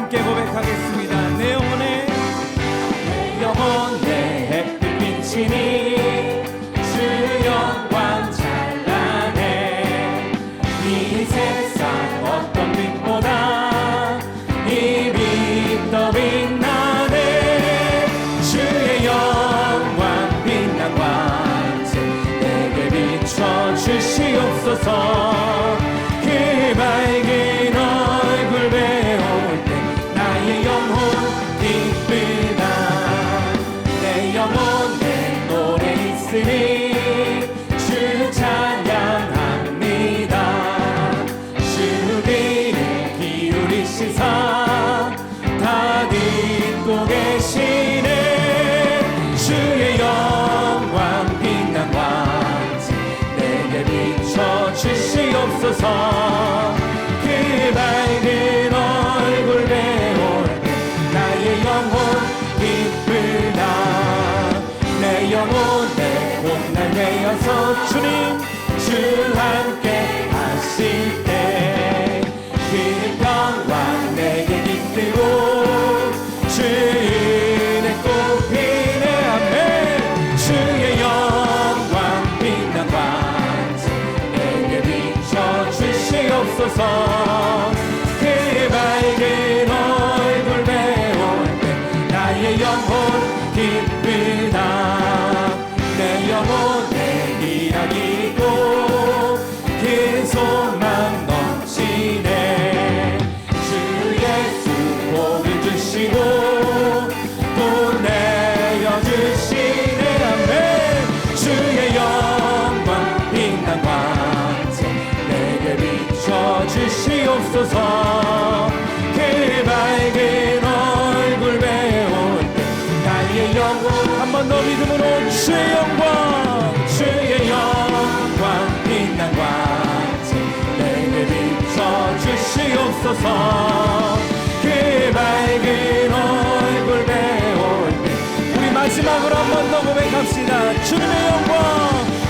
함께 고백하겠습니다. 내 영혼에 햇빛 비치니 주 영광 찬란해. 이 세상 어떤 빛보다 이 빛 더 빛나네. 주의 영광 빛난 광채 내게 비춰 주시옵소서. 그 밝은 얼굴 배울 때 나의 영혼 기쁘다. 내 영혼에 노래 있으니 주 찬양합니다. 주 귀를 기울이시사 다 듣고 계시네. 주의 영광 빛난 광채 내게 비춰 주시옵소서. 그 밝은 얼굴 배울 때 나의 영혼 기쁘다. 내 영혼에 봄날 되어서 주님 주 함께 하실 때 그 평강 내게 깃들고 주 은혜 꽃피네. 아멘. 주의 영광 빛난 광채 내게 비춰 주시옵소서. 그 밝은 얼굴 배울 때 나의 영혼 기쁘다. 내 영혼에 기락이 있고 그 소망 넘치네. 주 예수 복을 주시고 또 내어주시네. 아멘. 주의 영광 빛난 광채 내게 비춰 주시옵소서. 그 밝은 얼굴 배울 때 나의 영혼 한 번 더 믿음으로 주의 영광 주의 영광 빛난 광채 내게 비춰 주시옵소서. 그 밝은 얼굴 배울 때 우리 마지막으로 한 번 더 고백합시다. 주님의 영광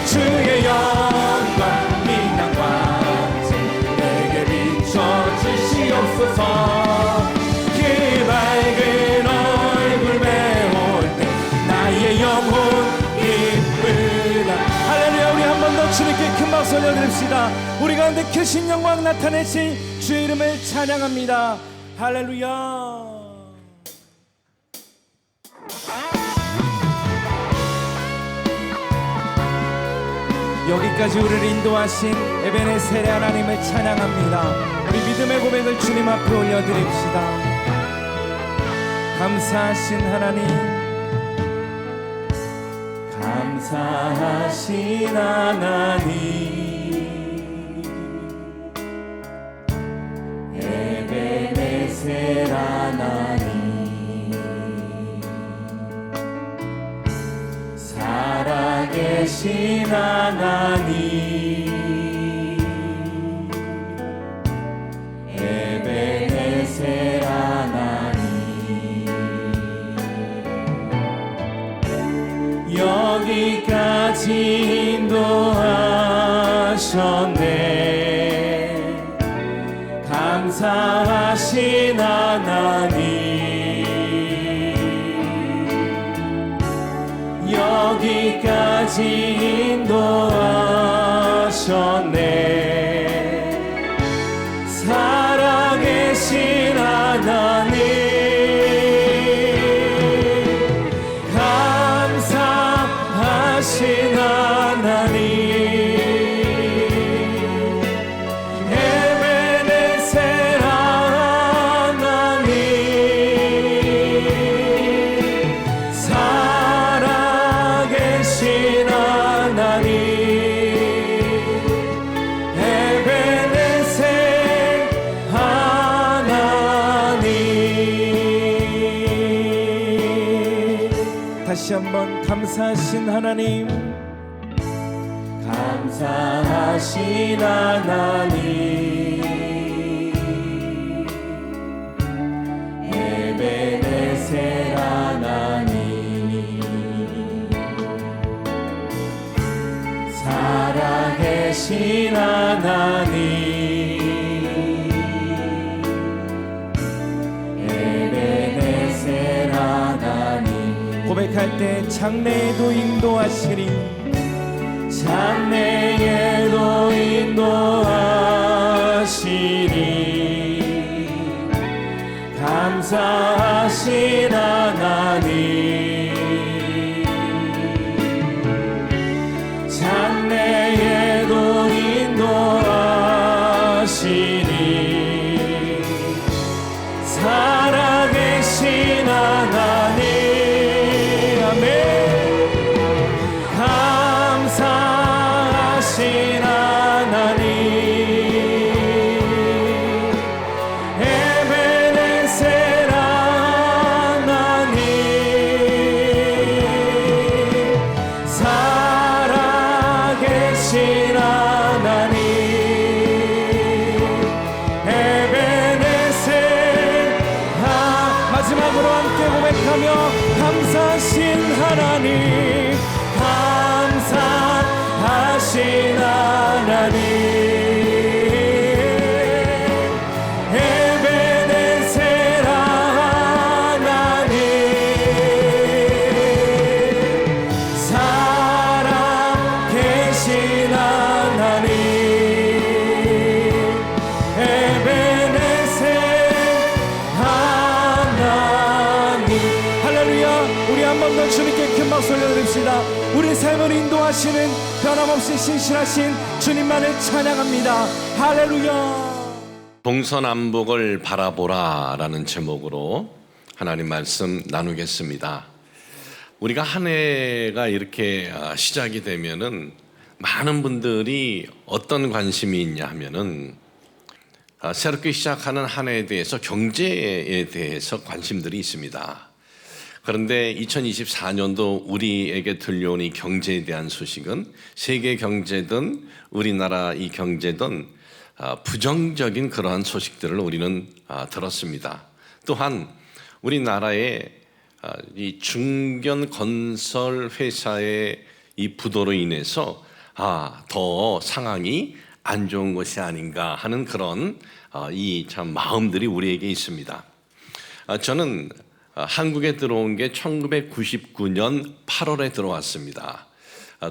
주의 영광 빛난 광채 내게 비춰 주시옵소서. 그 밝은 얼굴 배울 때 나의 영혼 기쁘다. 할렐루야. 우리 한 번 더 주님께 큰 박수 올려드립시다. 우리 가운데 크신 영광 나타내신 주의 이름을 찬양합니다. 할렐루야. 여기까지 우리를 인도하신 에베네셀의 하나님을 찬양합니다. 우리 믿음의 고백을 주님 앞에 올려드립시다. 감사하신 하나님, 감사하신 하나님, 에베네셀 하나님, 살아계신 하나님, 에베네셀 하나님, 여기까지 인도하셨네. 감사하신 하나님, 여기까지 인도하셨네. 살아계신 하나님, 감사하신 하나님, 에베네셀 하나님, 살아계신 하나님, 에베네셀 하나님. 다시 한번 감사하신 하나님, 감사하신 하나님, 에베네셀 하나님, 살아계신 하나님, 때 장래에도 인도하시리. 장래에도 인도하시리. 감사하신 하나님. 장래에도 인도하시니 살아계신 하나님. 아멘. 감사하신 하나님. 에베네셀 하나님. 살아계신 하나님. 에베네셀. 마지막으로 함께 고백하며 감사하신 하나님. 감사하신 하나님. 에베네셀 하나님. 살아계신 하나님. 에베네셀 하나님. 할렐루야. 우리 한 번 더 주님께 큰 박수 올려드립시다. 우리 삶을 인도하시는 변함없이 신실하신 주님만을 찬양합니다. 할렐루야. 동서남북을 바라보라라는 제목으로 하나님 말씀 나누겠습니다. 우리가 한 해가 이렇게 시작이 되면은 많은 분들이 어떤 관심이 있냐 하면은 새롭게 시작하는 한 해에 대해서 경제에 대해서 관심들이 있습니다. 그런데 2024년도 우리에게 들려온 이 경제에 대한 소식은 세계 경제든 우리나라 이 경제든 부정적인 그러한 소식들을 우리는 들었습니다. 또한 우리나라의 이 중견 건설 회사의 이 부도로 인해서 더 상황이 안 좋은 것이 아닌가 하는 그런 이 참 마음들이 우리에게 있습니다. 저는 한국에 들어온 게 1999년 8월에 들어왔습니다.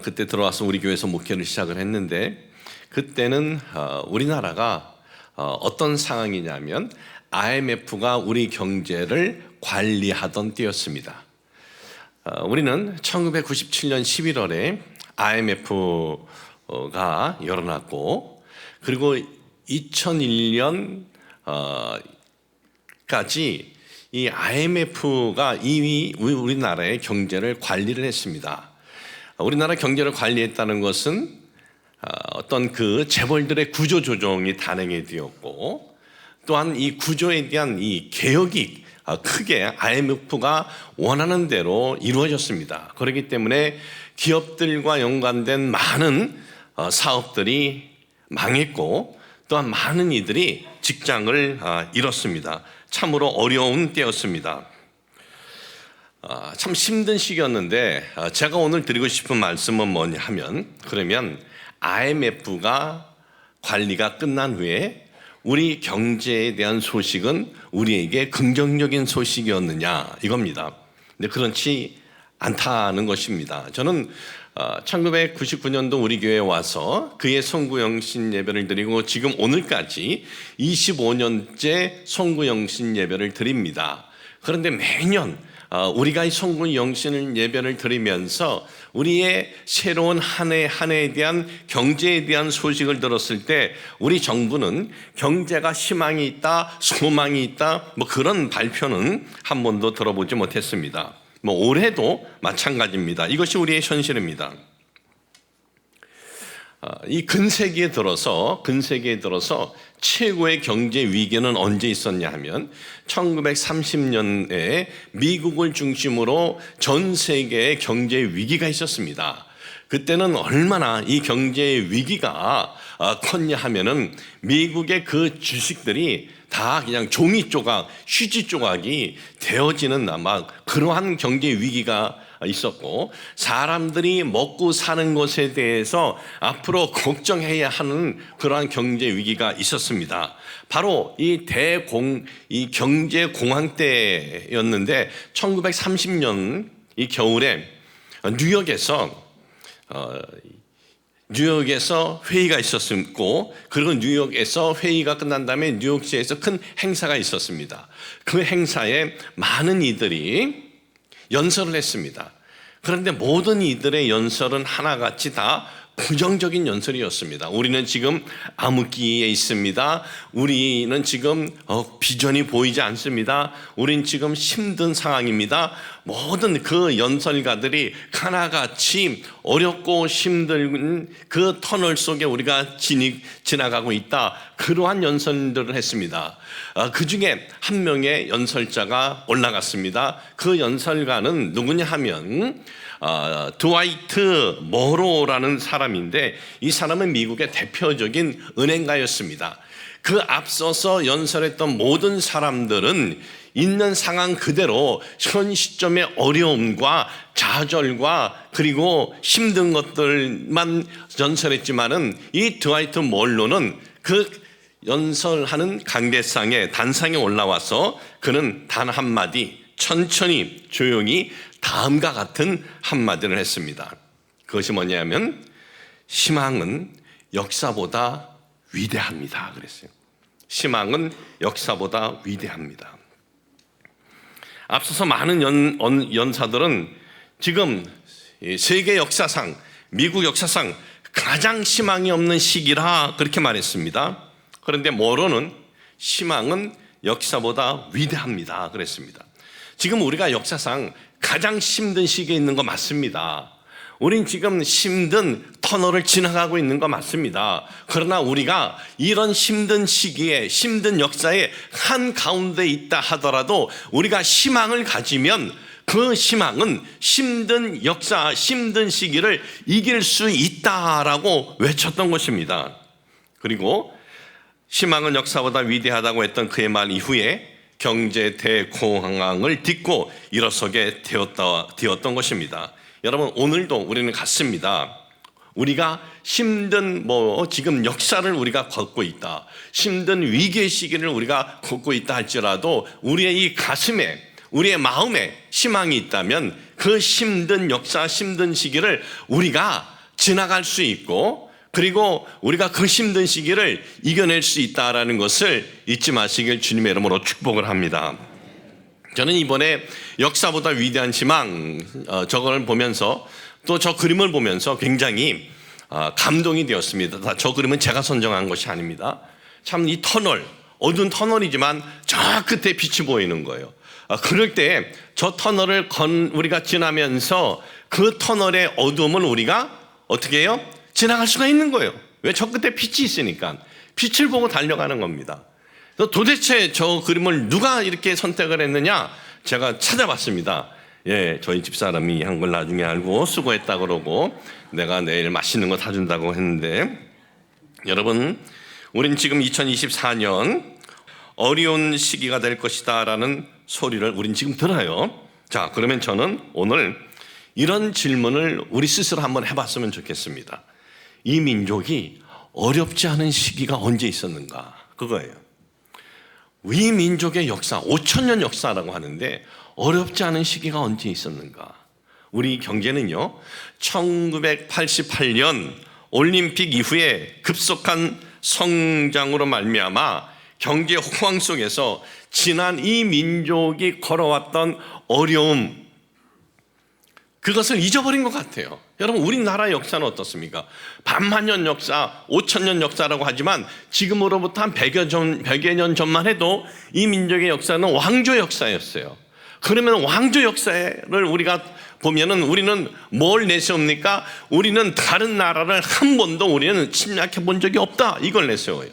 그때 들어와서 우리 교회에서 목회를 시작을 했는데 그때는 우리나라가 어떤 상황이냐면 IMF가 우리 경제를 관리하던 때였습니다. 우리는 1997년 11월에 IMF가 열어났고 그리고 2001년까지 이 IMF가 이미 우리나라의 경제를 관리를 했습니다. 우리나라 경제를 관리했다는 것은 어떤 그 재벌들의 구조 조정이 단행이 되었고 또한 이 구조에 대한 이 개혁이 크게 IMF가 원하는 대로 이루어졌습니다. 그렇기 때문에 기업들과 연관된 많은 사업들이 망했고 또한 많은 이들이 직장을 잃었습니다. 참으로 어려운 때였습니다. 참 힘든 시기였는데 제가 오늘 드리고 싶은 말씀은 뭐냐 하면 그러면 IMF가 관리가 끝난 후에 우리 경제에 대한 소식은 우리에게 긍정적인 소식이었느냐 이겁니다. 근데 그렇지 않다는 것입니다. 저는 1999년도 우리 교회에 와서 그의 송구영신 예배를 드리고 지금 오늘까지 25년째 송구영신 예배를 드립니다. 그런데 매년 우리가 이 송구영신 예배를 드리면서 우리의 새로운 한 해에 대한 경제에 대한 소식을 들었을 때 우리 정부는 경제가 희망이 있다, 소망이 있다 뭐 그런 발표는 한 번도 들어보지 못했습니다. 올해도 마찬가지입니다. 이것이 우리의 현실입니다. 이 근세기에 들어서 최고의 경제 위기는 언제 있었냐 하면 1930년에 미국을 중심으로 전 세계의 경제 위기가 있었습니다. 그때는 얼마나 이 경제 위기가 컸냐 하면은 미국의 그 주식들이 다 그냥 종이 조각, 휴지 조각이 되어지는 아마 그러한 경제 위기가 있었고 사람들이 먹고 사는 것에 대해서 앞으로 걱정해야 하는 그러한 경제 위기가 있었습니다. 바로 이 경제 공황 때였는데 1930년 이 겨울에 뉴욕에서 회의가 있었고, 그리고 뉴욕에서 회의가 끝난 다음에 뉴욕시에서 큰 행사가 있었습니다. 그 행사에 많은 이들이 연설을 했습니다. 그런데 모든 이들의 연설은 하나같이 다 부정적인 연설이었습니다. 우리는 지금 암흑기에 있습니다. 우리는 지금 비전이 보이지 않습니다. 우린 지금 힘든 상황입니다. 모든 그 연설가들이 하나같이 어렵고 힘든 그 터널 속에 우리가 지나가고 있다, 그러한 연설들을 했습니다. 그 중에 한 명의 연설자가 올라갔습니다. 그 연설가는 누구냐 하면 드와이트 모로라는 사람인데, 이 사람은 미국의 대표적인 은행가였습니다. 그 앞서서 연설했던 모든 사람들은 있는 상황 그대로 현 시점의 어려움과 좌절과 그리고 힘든 것들만 연설했지만은, 이 드와이트 몰로는 그 연설하는 강대상에 단상에 올라와서 그는 단 한마디, 천천히 조용히 다음과 같은 한마디를 했습니다. 그것이 뭐냐면, 희망은 역사보다 위대합니다 그랬어요. 희망은 역사보다 위대합니다. 앞서서 많은 연사들은 지금 세계 역사상, 미국 역사상 가장 희망이 없는 시기라 그렇게 말했습니다. 그런데 모로는 희망은 역사보다 위대합니다 그랬습니다. 지금 우리가 역사상 가장 힘든 시기에 있는 거 맞습니다. 우린 지금 힘든 터널을 지나가고 있는 거 맞습니다. 그러나 우리가 이런 힘든 시기에, 힘든 역사의 한가운데 있다 하더라도 우리가 희망을 가지면 그 희망은 힘든 역사, 힘든 시기를 이길 수 있다라고 외쳤던 것입니다. 그리고 희망은 역사보다 위대하다고 했던 그의 말 이후에 경제 대공황을 딛고 일어서게 되었던 것입니다. 여러분, 오늘도 우리는 같습니다. 우리가 힘든 지금 역사를 우리가 걷고 있다, 힘든 위기의 시기를 우리가 걷고 있다 할지라도 우리의 이 가슴에, 우리의 마음에 희망이 있다면 그 힘든 역사, 힘든 시기를 우리가 지나갈 수 있고, 그리고 우리가 그 힘든 시기를 이겨낼 수 있다라는 것을 잊지 마시길 주님의 이름으로 축복을 합니다. 저는 이번에 역사보다 위대한 희망, 저걸 보면서, 또 저 그림을 보면서 굉장히 감동이 되었습니다. 저 그림은 제가 선정한 것이 아닙니다. 참 이 터널, 어두운 터널이지만 저 끝에 빛이 보이는 거예요. 그럴 때 저 터널을 우리가 지나면서 그 터널의 어두움을 우리가 어떻게 해요? 지나갈 수가 있는 거예요. 왜? 저 끝에 빛이 있으니까. 빛을 보고 달려가는 겁니다. 도대체 저 그림을 누가 이렇게 선택을 했느냐? 제가 찾아봤습니다. 저희 집사람이 한 걸 나중에 알고 수고했다 그러고 내가 내일 맛있는 거 사준다고 했는데, 여러분, 우린 지금 2024년 어려운 시기가 될 것이다 라는 소리를 우린 지금 들어요. 자, 그러면 저는 오늘 이런 질문을 우리 스스로 한번 해봤으면 좋겠습니다. 이 민족이 어렵지 않은 시기가 언제 있었는가? 그거예요. 이 민족의 역사, 5,000년 역사라고 하는데 어렵지 않은 시기가 언제 있었는가? 우리 경제는요, 1988년 올림픽 이후에 급속한 성장으로 말미암아 경제 호황 속에서 지난 이 민족이 걸어왔던 어려움, 그것을 잊어버린 것 같아요. 여러분, 우리나라의 역사는 어떻습니까? 반만년 역사, 5,000년 역사라고 하지만 지금으로부터 한 100여 년 전만 해도 이 민족의 역사는 왕조 역사였어요. 그러면 왕조 역사를 우리가 보면은 우리는 뭘 내세웁니까? 우리는 다른 나라를 한 번도 우리는 침략해 본 적이 없다, 이걸 내세워요.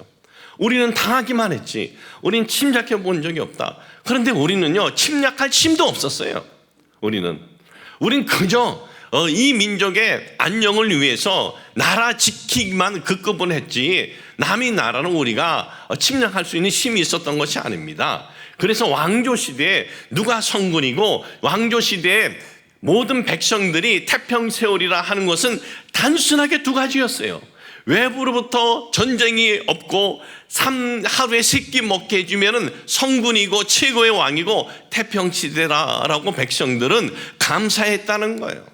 우리는 당하기만 했지 우리는 침략해 본 적이 없다. 그런데 우리는요, 침략할 힘도 없었어요. 우린 그저 이 민족의 안녕을 위해서 나라 지키기만 급급은 했지 남의 나라는 우리가 침략할 수 있는 힘이 있었던 것이 아닙니다. 그래서 왕조 시대에 누가 성군이고 왕조 시대에 모든 백성들이 태평 세월이라 하는 것은 단순하게 두 가지였어요. 외부로부터 전쟁이 없고 하루에 3끼 먹게 해주면은 성군이고 최고의 왕이고 태평시대라라고 백성들은 감사했다는 거예요.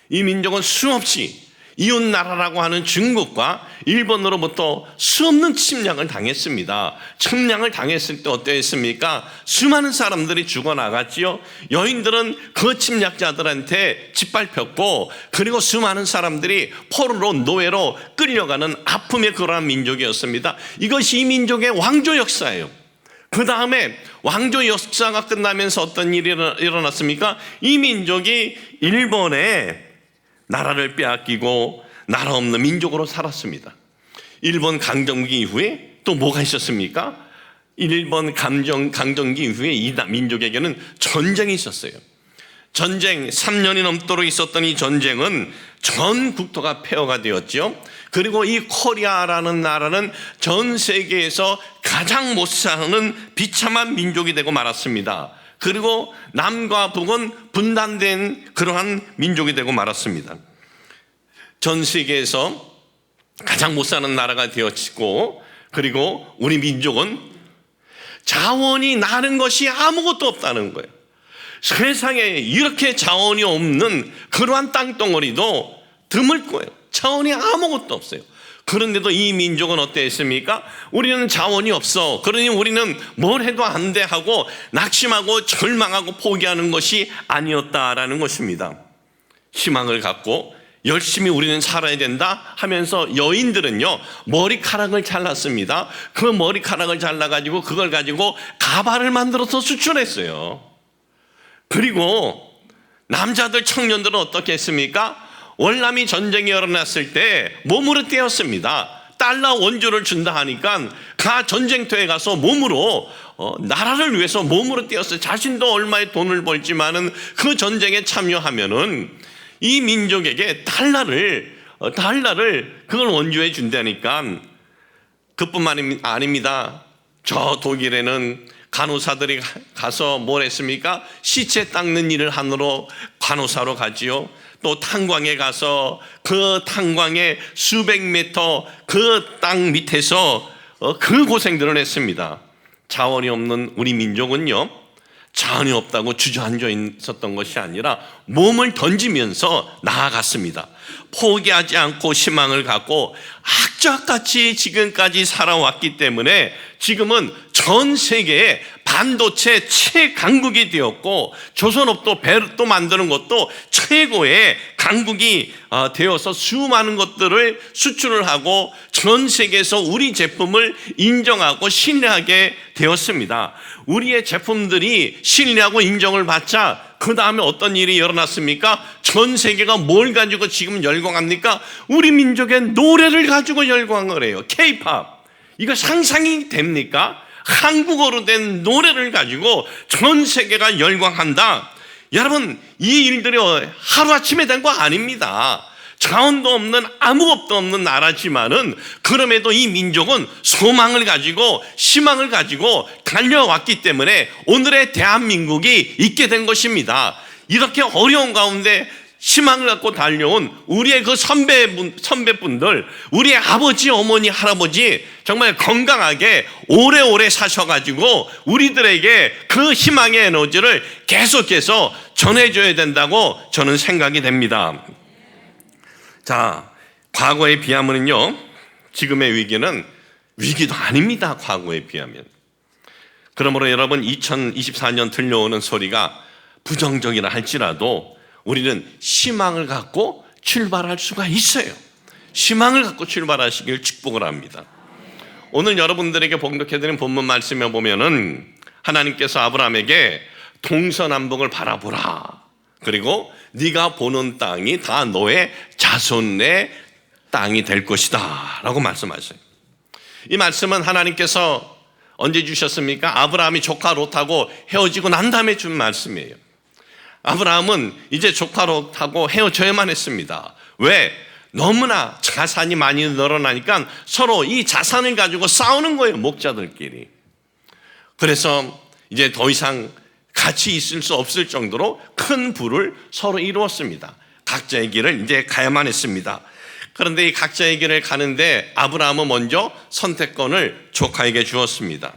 이 민족은 수없이 이웃나라라고 하는 중국과 일본으로부터 수없는 침략을 당했습니다. 침략을 당했을 때 어땠습니까? 수많은 사람들이 죽어나갔지요. 여인들은 그 침략자들한테 짓밟혔고, 그리고 수많은 사람들이 포로로 노예로 끌려가는 아픔의 그러한 민족이었습니다. 이것이 이 민족의 왕조 역사예요. 그 다음에 왕조 역사가 끝나면서 어떤 일이 일어났습니까? 이 민족이 일본에 나라를 빼앗기고 나라 없는 민족으로 살았습니다. 일본 강점기 이후에 또 뭐가 있었습니까? 일본 강점기 이후에 이 민족에게는 전쟁이 있었어요. 전쟁 3년이 넘도록 있었던 이 전쟁은 전 국토가 폐허가 되었죠. 그리고 이 코리아라는 나라는 전 세계에서 가장 못 사는 비참한 민족이 되고 말았습니다. 그리고 남과 북은 분단된 그러한 민족이 되고 말았습니다. 전 세계에서 가장 못 사는 나라가 되었고, 그리고 우리 민족은 자원이 나는 것이 아무것도 없다는 거예요. 세상에 이렇게 자원이 없는 그러한 땅덩어리도 드물 거예요. 자원이 아무것도 없어요. 그런데도 이 민족은 어땠습니까? 우리는 자원이 없어, 그러니 우리는 뭘 해도 안 돼 하고 낙심하고 절망하고 포기하는 것이 아니었다라는 것입니다. 희망을 갖고 열심히 우리는 살아야 된다 하면서 여인들은요, 머리카락을 잘랐습니다. 그 머리카락을 잘라가지고 그걸 가지고 가발을 만들어서 수출했어요. 그리고 남자들, 청년들은 어떻게 했습니까? 월남이 전쟁이 일어났을 때 몸으로 떼었습니다. 달러 원조를 준다 하니까 가 전쟁터에 가서 몸으로 나라를 위해서 몸으로 떼었어요. 자신도 얼마의 돈을 벌지만은 그 전쟁에 참여하면은 이 민족에게 달러를 그걸 원조해 준다니까. 그뿐만 아닙니다. 저 독일에는 간호사들이 가서 뭘 했습니까? 시체 닦는 일을 하느라 간호사로 가지요. 또 탄광에 가서 그 탄광의 수백 미터 그 땅 밑에서 그 고생들을 했습니다. 자원이 없는 우리 민족은요, 자원이 없다고 주저앉아 있었던 것이 아니라 몸을 던지면서 나아갔습니다. 포기하지 않고 희망을 갖고 악착같이 지금까지 살아왔기 때문에 지금은 전 세계에 반도체 최강국이 되었고, 조선업도 배도 만드는 것도 최고의 강국이 되어서 수많은 것들을 수출을 하고 전 세계에서 우리 제품을 인정하고 신뢰하게 되었습니다. 우리의 제품들이 신뢰하고 인정을 받자 그 다음에 어떤 일이 일어났습니까? 전 세계가 뭘 가지고 지금 열광합니까? 우리 민족의 노래를 가지고 열광을 해요. K-팝. 이거 상상이 됩니까? 한국어로 된 노래를 가지고 전 세계가 열광한다. 여러분, 이 일들이 하루아침에 된 거 아닙니다. 자원도 없는 아무것도 없는 나라지만은 그럼에도 이 민족은 소망을 가지고 희망을 가지고 달려왔기 때문에 오늘의 대한민국이 있게 된 것입니다. 이렇게 어려운 가운데 희망을 갖고 달려온 우리의 그 선배분들, 우리의 아버지, 어머니, 할아버지 정말 건강하게 오래오래 사셔가지고 우리들에게 그 희망의 에너지를 계속해서 전해줘야 된다고 저는 생각이 됩니다. 자, 과거에 비하면요, 지금의 위기는 위기도 아닙니다. 과거에 비하면. 그러므로 여러분, 2024년 들려오는 소리가 부정적이라 할지라도 우리는 희망을 갖고 출발할 수가 있어요. 희망을 갖고 출발하시길 축복을 합니다. 오늘 여러분들에게 봉독해드린 본문 말씀에 보면은 하나님께서 아브라함에게 동서남북을 바라보라, 그리고 네가 보는 땅이 다 너의 자손의 땅이 될 것이다 라고 말씀하셨어요. 이 말씀은 하나님께서 언제 주셨습니까? 아브라함이 조카 롯하고 헤어지고 난 다음에 준 말씀이에요. 아브라함은 이제 조카 롯하고 헤어져야만 했습니다. 왜? 너무나 자산이 많이 늘어나니까 서로 이 자산을 가지고 싸우는 거예요, 목자들끼리. 그래서 이제 더 이상 같이 있을 수 없을 정도로 큰 부를 서로 이루었습니다. 각자의 길을 이제 가야만 했습니다. 그런데 이 각자의 길을 가는데 아브라함은 먼저 선택권을 조카에게 주었습니다.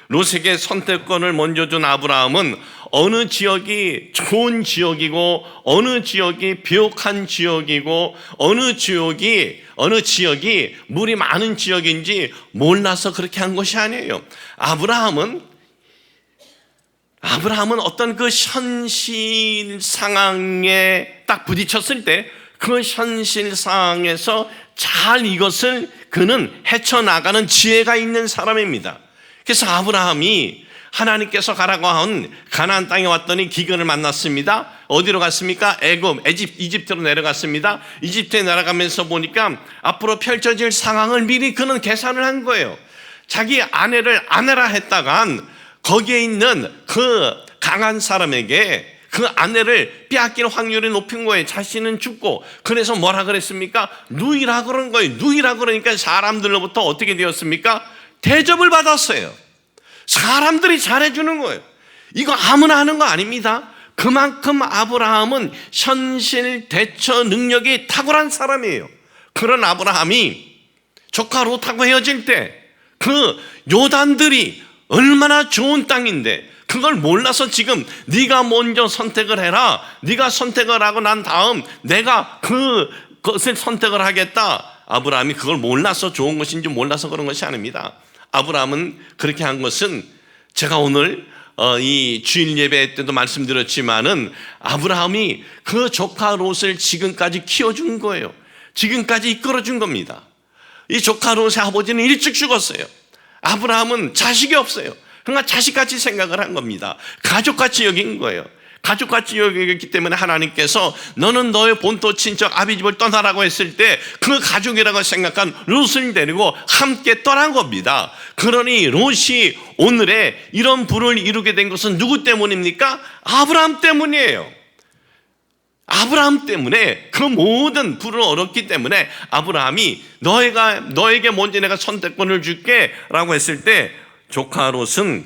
롯에게 선택권을 먼저 준 아브라함은 어느 지역이 좋은 지역이고 어느 지역이 비옥한 지역이고 어느 지역이 물이 많은 지역인지 몰라서 그렇게 한 것이 아니에요. 아브라함은 어떤 그 현실 상황에 딱 부딪혔을 때 그 현실 상황에서 잘 이것을 그는 헤쳐나가는 지혜가 있는 사람입니다. 그래서 아브라함이 하나님께서 가라고 한 가나안 땅에 왔더니 기근을 만났습니다. 어디로 갔습니까? 이집트로 내려갔습니다. 이집트에 내려가면서 보니까 앞으로 펼쳐질 상황을 미리 그는 계산을 한 거예요. 자기 아내를 아내라 했다간 거기에 있는 그 강한 사람에게 그 아내를 빼앗길 확률이 높은 거예요. 자신은 죽고. 그래서 뭐라 그랬습니까? 누이라 그런 거예요. 누이라 그러니까 사람들로부터 어떻게 되었습니까? 대접을 받았어요. 사람들이 잘해주는 거예요. 이거 아무나 하는 거 아닙니다. 그만큼 아브라함은 현실 대처 능력이 탁월한 사람이에요. 그런 아브라함이 조카 롯하고 헤어질 때 그 요단들이 얼마나 좋은 땅인데 그걸 몰라서 지금 네가 먼저 선택을 해라. 네가 선택을 하고 난 다음 내가 그것을 선택을 하겠다. 아브라함이 그걸 몰라서 좋은 것인지 몰라서 그런 것이 아닙니다. 아브라함은 그렇게 한 것은 제가 오늘 이 주일 예배 때도 말씀드렸지만은 아브라함이 그 조카 롯을 지금까지 키워준 거예요. 지금까지 이끌어준 겁니다. 이 조카 롯의 아버지는 일찍 죽었어요. 아브라함은 자식이 없어요. 그러니까 자식같이 생각을 한 겁니다. 가족같이 여긴 거예요. 가족같이 여겼기 때문에 하나님께서 너는 너의 본토 친척 아비집을 떠나라고 했을 때 그 가족이라고 생각한 롯을 데리고 함께 떠난 겁니다. 그러니 롯이 오늘의 이런 부를 이루게 된 것은 누구 때문입니까? 아브라함 때문이에요. 아브라함 때문에 그 모든 부를 얻었기 때문에 아브라함이 너에게 먼저 내가 선택권을 줄게 라고 했을 때 조카 롯은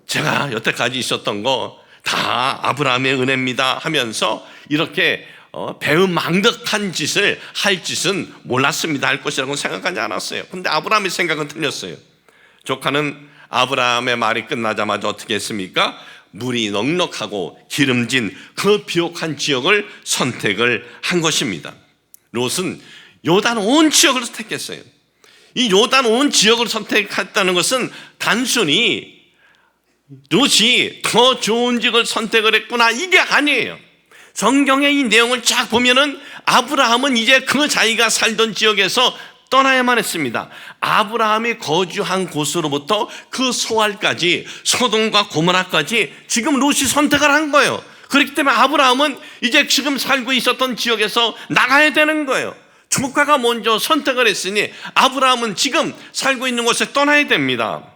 제가 여태까지 있었던 거 다 아브라함의 은혜입니다 하면서 이렇게 배은망덕한 짓을 할 짓은 몰랐습니다. 할 것이라고 생각하지 않았어요. 근데 아브라함의 생각은 틀렸어요. 조카는 아브라함의 말이 끝나자마자 어떻게 했습니까? 물이 넉넉하고 기름진 그 비옥한 지역을 선택을 한 것입니다. 롯은 요단 온 지역을 선택했어요. 이 요단 온 지역을 선택했다는 것은 단순히 롯이 더 좋은 지역을 선택을 했구나 이게 아니에요. 성경의 이 내용을 쫙 보면은 아브라함은 이제 그 자기가 살던 지역에서 떠나야만 했습니다. 아브라함이 거주한 곳으로부터 그 소알까지 소돔과 고모라까지 지금 롯이 선택을 한 거예요. 그렇기 때문에 아브라함은 이제 지금 살고 있었던 지역에서 나가야 되는 거예요. 조카가 먼저 선택을 했으니 아브라함은 지금 살고 있는 곳에 떠나야 됩니다.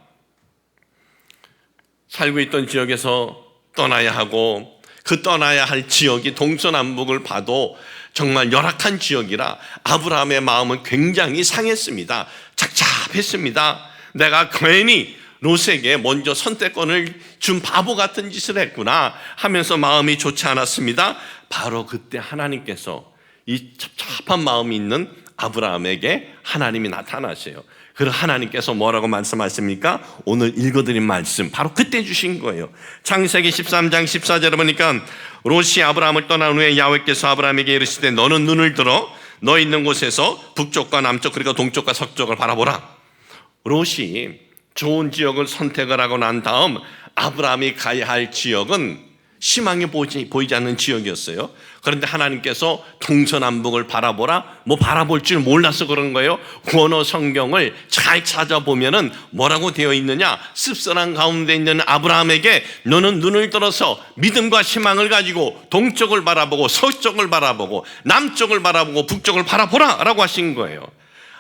살고 있던 지역에서 떠나야 하고 그 떠나야 할 지역이 동서남북을 봐도 정말 열악한 지역이라 아브라함의 마음은 굉장히 상했습니다. 착잡했습니다. 내가 괜히 롯에게 먼저 선택권을 준 바보 같은 짓을 했구나 하면서 마음이 좋지 않았습니다. 바로 그때 하나님께서 이 찹찹한 마음이 있는 아브라함에게 하나님이 나타나세요. 그리고 하나님께서 뭐라고 말씀하십니까? 오늘 읽어드린 말씀 바로 그때 주신 거예요. 창세기 13장 14절에 보니까 롯이 아브라함을 떠난 후에 야훼께서 아브라함에게 이르시되 너는 눈을 들어 너 있는 곳에서 북쪽과 남쪽 그리고 동쪽과 서쪽을 바라보라. 롯이 좋은 지역을 선택을 하고 난 다음 아브라함이 가야 할 지역은 희망이 보이지 않는 지역이었어요. 그런데 하나님께서 동서남북을 바라보라. 바라볼 줄 몰라서 그런 거예요. 구원어 성경을 잘 찾아보면은 뭐라고 되어 있느냐? 씁쓸한 가운데 있는 아브라함에게 너는 눈을 들어서 믿음과 희망을 가지고 동쪽을 바라보고 서쪽을 바라보고 남쪽을 바라보고 북쪽을 바라보라 라고 하신 거예요.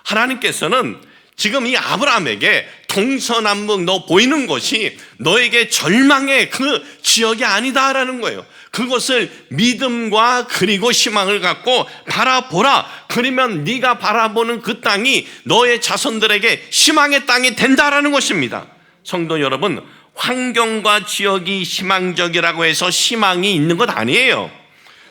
하나님께서는 지금 이 아브라함에게 동서남북 너 보이는 것이 너에게 절망의 그 지역이 아니다라는 거예요. 그것을 믿음과 그리고 희망을 갖고 바라보라. 그러면 네가 바라보는 그 땅이 너의 자손들에게 희망의 땅이 된다라는 것입니다. 성도 여러분, 환경과 지역이 희망적이라고 해서 희망이 있는 것 아니에요.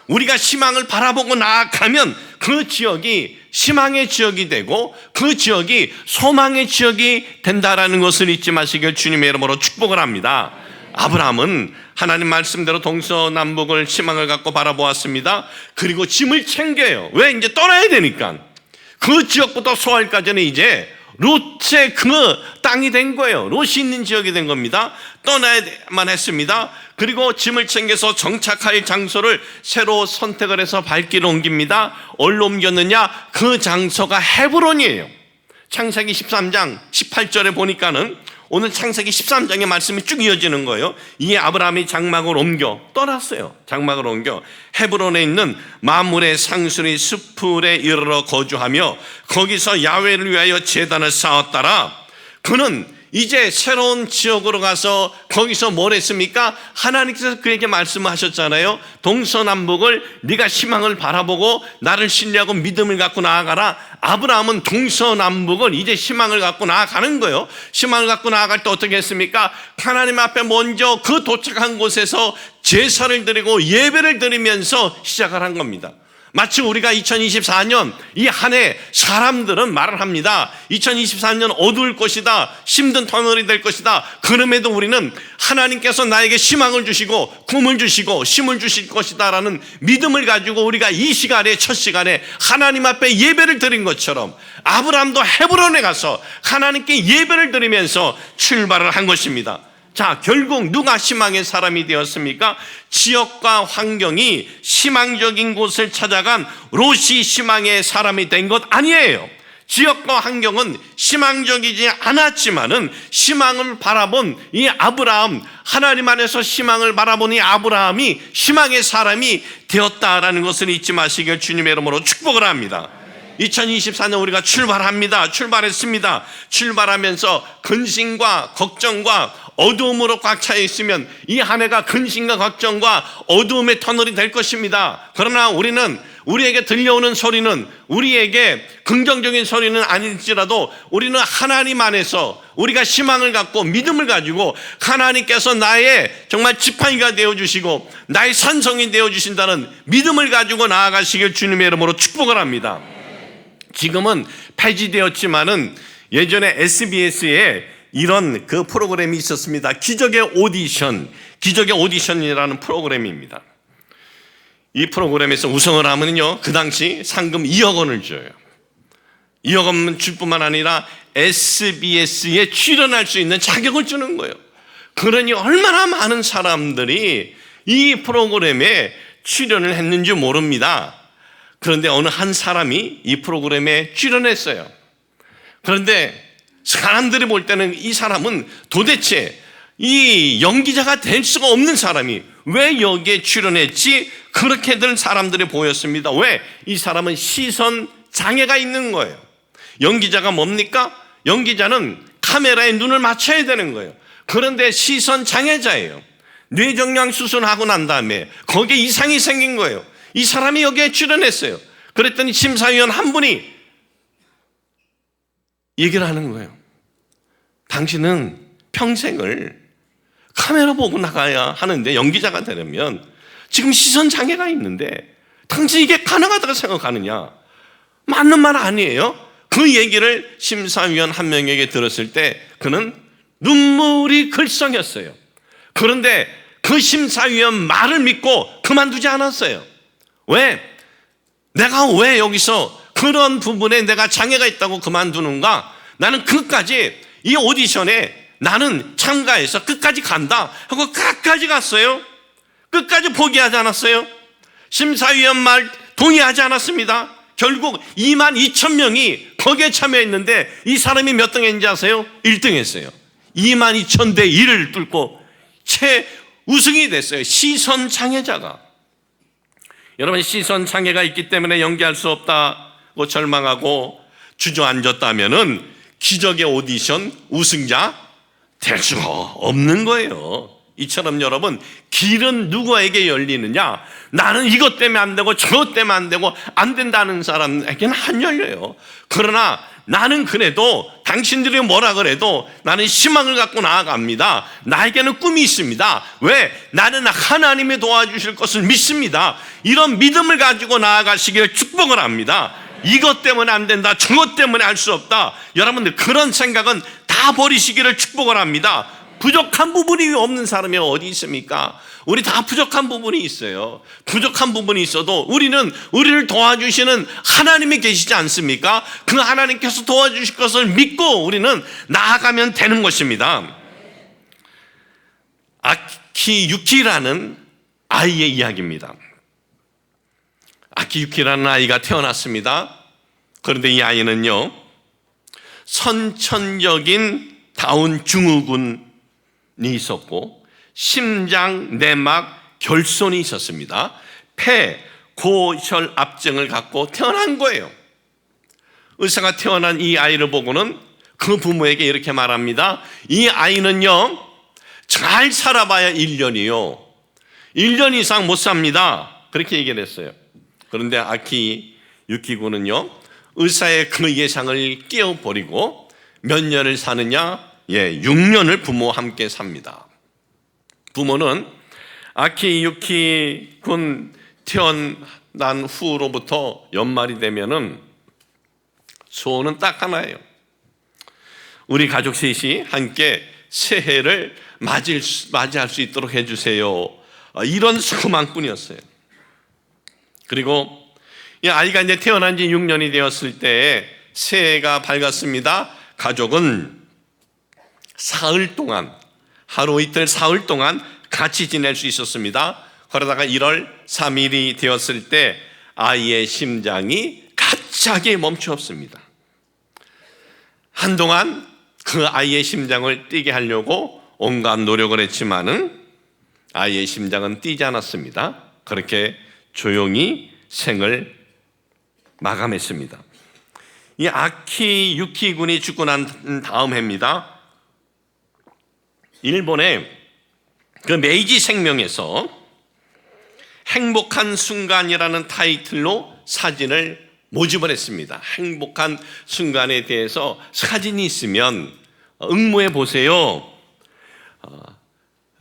우리가 희망을 바라보고 나아가면 그 지역이 희망의 지역이 되고 그 지역이 소망의 지역이 된다라는 것을 잊지 마시길 주님의 이름으로 축복을 합니다. 아브라함은 하나님 말씀대로 동서남북을 희망을 갖고 바라보았습니다. 그리고 짐을 챙겨요. 왜? 이제 떠나야 되니까. 그 지역부터 소할까지는 이제 롯의 그 땅이 된 거예요. 롯이 있는 지역이 된 겁니다. 떠나야만 했습니다. 그리고 짐을 챙겨서 정착할 장소를 새로 선택을 해서 발길을 옮깁니다. 어디로 옮겼느냐? 그 장소가 헤브론이에요. 창세기 13장 18절에 보니까는 오늘 창세기 13장의 말씀이 쭉 이어지는 거예요. 이 아브라함이 장막을 옮겨 떠났어요. 장막을 옮겨 헤브론에 있는 만물의 상수리 숲풀에 이르러 거주하며 거기서 야훼를 위하여 제단을 쌓았더라. 그는 이제 새로운 지역으로 가서 거기서 뭘 했습니까? 하나님께서 그에게 말씀하셨잖아요. 동서남북을 네가 희망을 바라보고 나를 신뢰하고 믿음을 갖고 나아가라. 아브라함은 동서남북을 이제 희망을 갖고 나아가는 거예요. 희망을 갖고 나아갈 때 어떻게 했습니까? 하나님 앞에 먼저 그 도착한 곳에서 제사를 드리고 예배를 드리면서 시작을 한 겁니다. 마치 우리가 2024년 이 한 해 사람들은 말을 합니다. 2024년 어두울 것이다. 힘든 터널이 될 것이다. 그럼에도 우리는 하나님께서 나에게 희망을 주시고 꿈을 주시고 힘을 주실 것이다 라는 믿음을 가지고 우리가 이 시간에 첫 시간에 하나님 앞에 예배를 드린 것처럼 아브라함도 헤브론에 가서 하나님께 예배를 드리면서 출발을 한 것입니다. 자, 결국 누가 희망의 사람이 되었습니까? 지역과 환경이 희망적인 곳을 찾아간 롯이 희망의 사람이 된 것 아니에요. 지역과 환경은 희망적이지 않았지만은 희망을 바라본 이 아브라함, 하나님 안에서 희망을 바라본 이 아브라함이 희망의 사람이 되었다라는 것을 잊지 마시길 주님의 이름으로 축복을 합니다. 2024년 우리가 출발합니다. 출발했습니다. 출발하면서 근심과 걱정과 어두움으로 꽉 차 있으면 이 한 해가 근심과 걱정과 어두움의 터널이 될 것입니다. 그러나 우리에게 들려오는 소리는, 우리에게 긍정적인 소리는 아닐지라도 우리는 하나님 안에서 우리가 희망을 갖고 믿음을 가지고 하나님께서 나의 정말 지팡이가 되어주시고 나의 산성이 되어주신다는 믿음을 가지고 나아가시길 주님의 이름으로 축복을 합니다. 지금은 폐지되었지만은 예전에 SBS에 이런 그 프로그램이 있었습니다. 기적의 오디션이라는 프로그램입니다. 이 프로그램에서 우승을 하면요, 그 당시 상금 2억 원을 줘요. 2억 원 줄 뿐만 아니라 SBS에 출연할 수 있는 자격을 주는 거예요. 그러니 얼마나 많은 사람들이 이 프로그램에 출연을 했는지 모릅니다. 그런데 어느 한 사람이 이 프로그램에 출연했어요. 그런데 사람들이 볼 때는 이 사람은 도대체 이 연기자가 될 수가 없는 사람이 왜 여기에 출연했지? 그렇게들 사람들이 보였습니다. 왜? 이 사람은 시선 장애가 있는 거예요. 연기자가 뭡니까? 연기자는 카메라에 눈을 맞춰야 되는 거예요. 그런데 시선 장애자예요. 뇌종양 수술하고 난 다음에 거기에 이상이 생긴 거예요. 이 사람이 여기에 출연했어요. 그랬더니 심사위원 한 분이 얘기를 하는 거예요. 당신은 평생을 카메라 보고 나가야 하는데, 연기자가 되려면 지금 시선 장애가 있는데 당신 이게 가능하다고 생각하느냐? 맞는 말 아니에요? 그 얘기를 심사위원 한 명에게 들었을 때 그는 눈물이 글썽였어요. 그런데 그 심사위원 말을 믿고 그만두지 않았어요. 왜? 내가 왜 여기서 그런 부분에 내가 장애가 있다고 그만두는가? 나는 끝까지 이 오디션에 나는 참가해서 끝까지 간다 하고 끝까지 갔어요. 끝까지 포기하지 않았어요. 심사위원 말 동의하지 않았습니다. 결국 22,000명이 거기에 참여했는데 이 사람이 몇 등 했는지 아세요? 1등 했어요. 22,000대 1을 뚫고 최우승이 됐어요. 시선 장애자가. 여러분, 시선 장애가 있기 때문에 연기할 수 없다고 절망하고 주저앉았다면은 기적의 오디션 우승자 될 수가 없는 거예요. 이처럼 여러분, 길은 누구에게 열리느냐? 나는 이것 때문에 안 되고 저것 때문에 안 되고 안 된다는 사람에게는 안 열려요. 그러나 나는 그래도 당신들이 뭐라 그래도 나는 희망을 갖고 나아갑니다. 나에게는 꿈이 있습니다. 왜? 나는 하나님이 도와주실 것을 믿습니다. 이런 믿음을 가지고 나아가시기를 축복을 합니다. 이것 때문에 안 된다, 저것 때문에 할 수 없다. 여러분들 그런 생각은 다 버리시기를 축복을 합니다. 부족한 부분이 없는 사람이 어디 있습니까? 우리 다 부족한 부분이 있어요. 부족한 부분이 있어도 우리는 우리를 도와주시는 하나님이 계시지 않습니까? 그 하나님께서 도와주실 것을 믿고 우리는 나아가면 되는 것입니다. 아키 유키라는 아이의 이야기입니다. 아키 유키라는 아이가 태어났습니다. 그런데 이 아이는요, 선천적인 다운 증후군이 있었고 심장 내막 결손이 있었습니다. 폐 고혈압증을 갖고 태어난 거예요. 의사가 태어난 이 아이를 보고는 그 부모에게 이렇게 말합니다. 이 아이는요, 잘 살아봐야 1년이요 1년 이상 못 삽니다. 그렇게 얘기를 했어요. 그런데 아키 유키군은요, 의사의 그 예상을 깨어버리고 몇 년을 사느냐? 6년을 부모와 함께 삽니다. 부모는 아키 유키 군 태어난 후로부터 연말이 되면은 소원은 딱 하나예요. 우리 가족 셋이 함께 새해를 맞이할 수 있도록 해주세요. 이런 소망뿐이었어요. 그리고 이 아이가 이제 태어난 지 6년이 되었을 때 새해가 밝았습니다. 가족은 사흘 동안, 하루 이틀 사흘 동안 같이 지낼 수 있었습니다. 그러다가 1월 3일이 되었을 때 아이의 심장이 갑자기 멈추었습니다. 한동안 그 아이의 심장을 뛰게 하려고 온갖 노력을 했지만은 아이의 심장은 뛰지 않았습니다. 그렇게 조용히 생을 마감했습니다. 이 아키 유키 군이 죽고 난 다음 해입니다. 일본의 그 메이지 생명에서 행복한 순간이라는 타이틀로 사진을 모집을 했습니다. 행복한 순간에 대해서 사진이 있으면 응모해 보세요.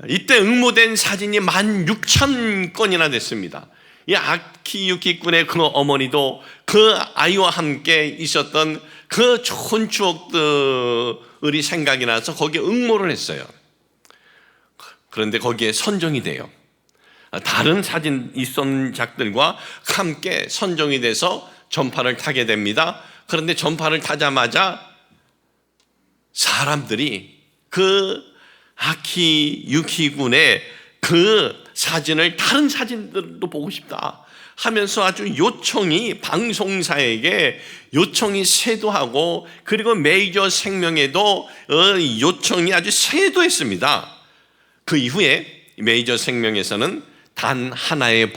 이때 응모된 사진이 16,000건이나 됐습니다. 이 아키 유키 군의 그 어머니도 그 아이와 함께 있었던 그 좋은 추억들이 생각이 나서 거기에 응모를 했어요. 그런데 거기에 선정이 돼요. 다른 사진 입선작들과 함께 선정이 돼서 전파를 타게 됩니다. 그런데 전파를 타자마자 사람들이 그 아키 유키 군의 그 사진을 다른 사진들도 보고 싶다 하면서 아주 요청이 방송사에게 요청이 쇄도하고 그리고 메이저 생명에도 요청이 아주 쇄도했습니다. 그 이후에 메이저 생명에서는 단 하나의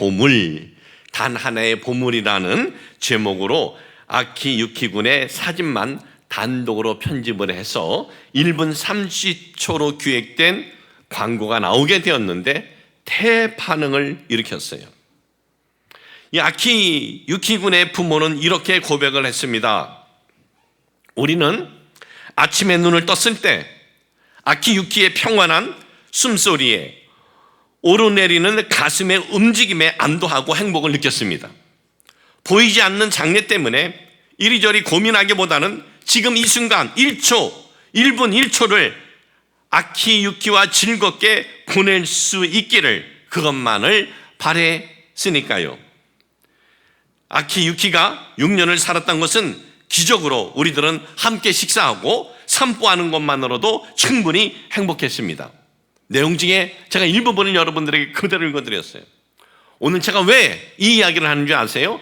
보물이라는 제목으로 아키 유키 군의 사진만 단독으로 편집을 해서 1분 30초로 기획된 광고가 나오게 되었는데 대반응을 일으켰어요. 이 아키 유키 군의 부모는 이렇게 고백을 했습니다. 우리는 아침에 눈을 떴을 때 아키 유키의 평안한 숨소리에 오르내리는 가슴의 움직임에 안도하고 행복을 느꼈습니다. 보이지 않는 장래 때문에 이리저리 고민하기보다는 지금 이 순간 1분 1초를 아키 유키와 즐겁게 보낼 수 있기를 그것만을 바랬으니까요. 아키 유키가 6년을 살았던 것은 기적으로 우리들은 함께 식사하고 산보하는 것만으로도 충분히 행복했습니다. 내용 중에 제가 일부분을 여러분들에게 그대로 읽어드렸어요. 오늘 제가 왜 이 이야기를 하는 줄 아세요?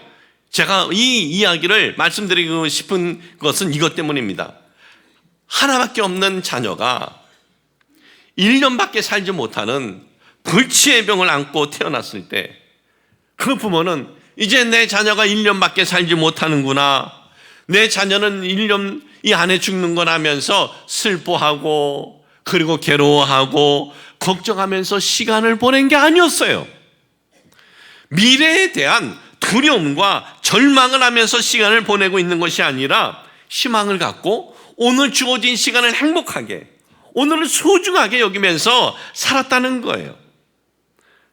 제가 이 이야기를 말씀드리고 싶은 것은 이것 때문입니다. 하나밖에 없는 자녀가 1년밖에 살지 못하는 불치의 병을 안고 태어났을 때 그 부모는 이제 내 자녀가 1년밖에 살지 못하는구나, 내 자녀는 1년 이 안에 죽는구나 하면서 슬퍼하고 그리고 괴로워하고 걱정하면서 시간을 보낸 게 아니었어요. 미래에 대한 두려움과 절망을 하면서 시간을 보내고 있는 것이 아니라 희망을 갖고 오늘 주어진 시간을 행복하게, 오늘을 소중하게 여기면서 살았다는 거예요.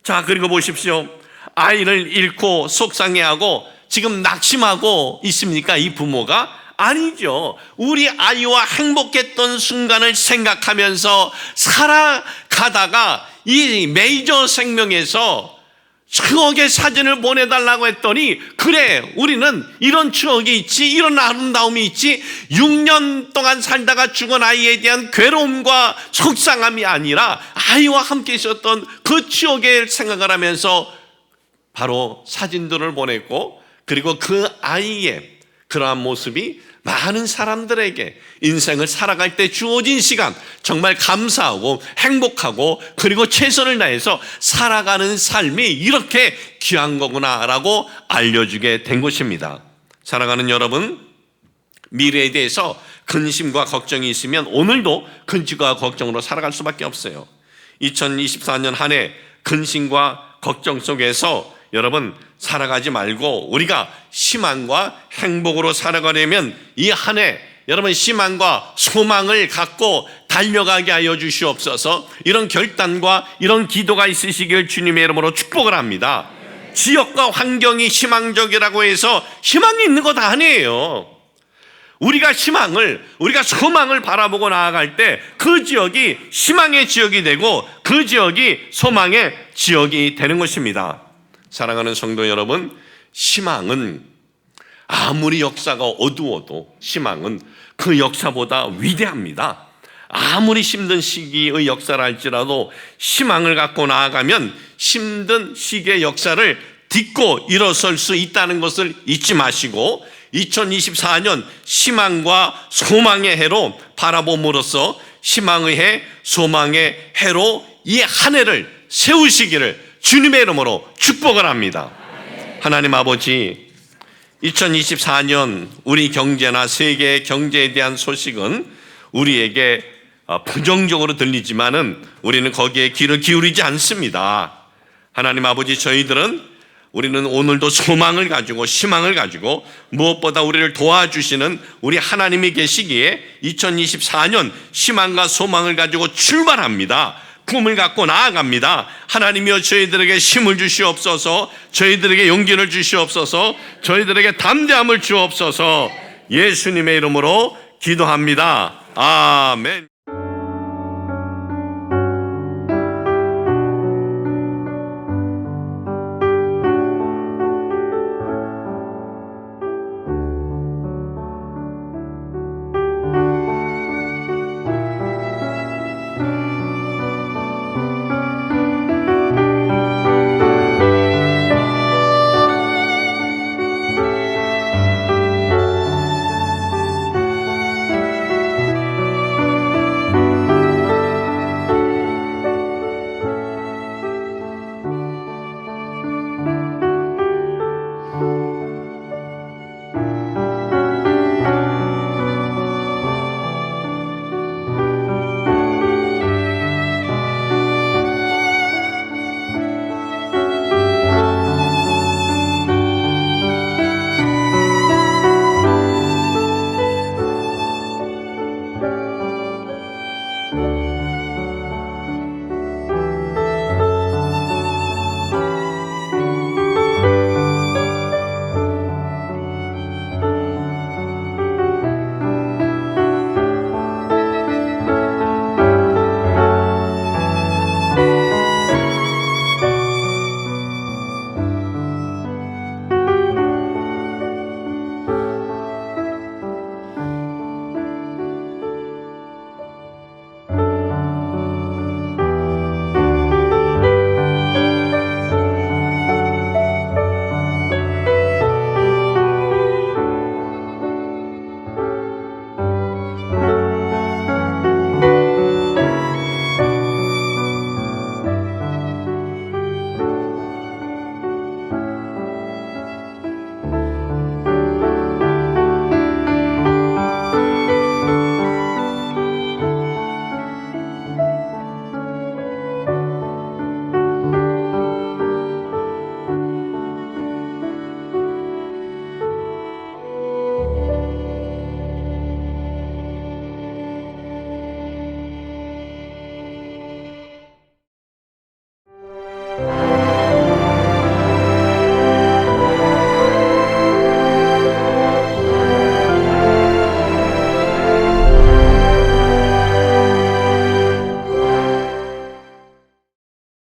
자, 그리고 보십시오. 아이를 잃고 속상해하고 지금 낙심하고 있습니까? 이 부모가? 아니죠. 우리 아이와 행복했던 순간을 생각하면서 살아가다가 이 메이저 생명에서 추억의 사진을 보내달라고 했더니, 그래, 우리는 이런 추억이 있지, 이런 아름다움이 있지, 6년 동안 살다가 죽은 아이에 대한 괴로움과 속상함이 아니라 아이와 함께 있었던 그 추억의 생각을 하면서 바로 사진들을 보냈고, 그리고 그 아이의 그러한 모습이 많은 사람들에게 인생을 살아갈 때 주어진 시간 정말 감사하고 행복하고 그리고 최선을 다해서 살아가는 삶이 이렇게 귀한 거구나라고 알려주게 된 것입니다. 사랑하는 여러분, 미래에 대해서 근심과 걱정이 있으면 오늘도 근심과 걱정으로 살아갈 수밖에 없어요. 2024년 한 해 근심과 걱정 속에서 여러분 살아가지 말고 우리가 희망과 행복으로 살아가려면 이 한 해 여러분 희망과 소망을 갖고 달려가게 하여 주시옵소서. 이런 결단과 이런 기도가 있으시길 주님의 이름으로 축복을 합니다. 지역과 환경이 희망적이라고 해서 희망이 있는 것 아니에요. 우리가 소망을 바라보고 나아갈 때 그 지역이 희망의 지역이 되고 그 지역이 소망의 지역이 되는 것입니다. 사랑하는 성도 여러분, 희망은 아무리 역사가 어두워도 희망은 그 역사보다 위대합니다. 아무리 힘든 시기의 역사를 할지라도 희망을 갖고 나아가면 힘든 시기의 역사를 딛고 일어설 수 있다는 것을 잊지 마시고 2024년 희망과 소망의 해로 바라봄으로써 희망의 해, 소망의 해로 이 한 해를 세우시기를 주님의 이름으로 축복을 합니다. 하나님 아버지, 2024년 우리 경제나 세계의 경제에 대한 소식은 우리에게 부정적으로 들리지만은 우리는 거기에 귀를 기울이지 않습니다. 하나님 아버지, 우리는 오늘도 소망을 가지고 희망을 가지고 무엇보다 우리를 도와주시는 우리 하나님이 계시기에 2024년 희망과 소망을 가지고 출발합니다. 꿈을 갖고 나아갑니다. 하나님이여 저희들에게 힘을 주시옵소서, 저희들에게 용기를 주시옵소서, 저희들에게 담대함을 주옵소서. 예수님의 이름으로 기도합니다. 아멘.